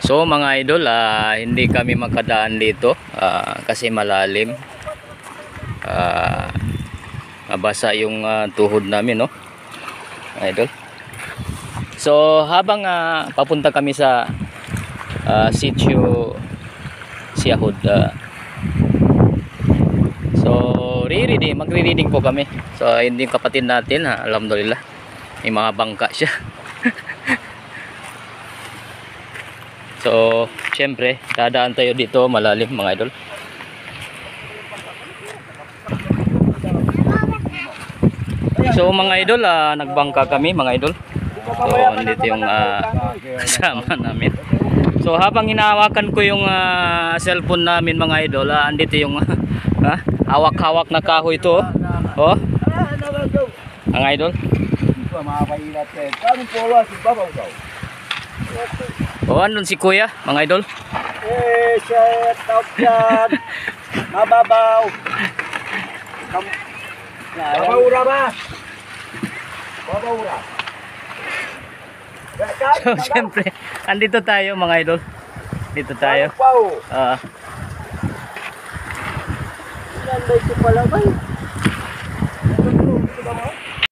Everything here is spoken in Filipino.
So mga idol, hindi kami makadaan dito kasi malalim. Mabasa yung tuhod namin, no, idol. So habang papunta kami sa sitio Siahod, so magre-reading po kami. So hindi kapatid natin, alhamdulillah, may mga bangka siya. So syempre dadaan tayo dito, malalim mga idol. So mga idol, nagbangka kami mga idol. So andito yung kasama namin. So habang hinahawakan ko yung cellphone namin mga idol, andito yung hawak-hawak na kahoy ito. Oh, mga idol. Oh, andun si kuya mga idol. Shit, top yan. Mababaw. Babaura ba? Babaura. So syempre andito tayo mga idol. Dito tayo. Nanday ko pala ba?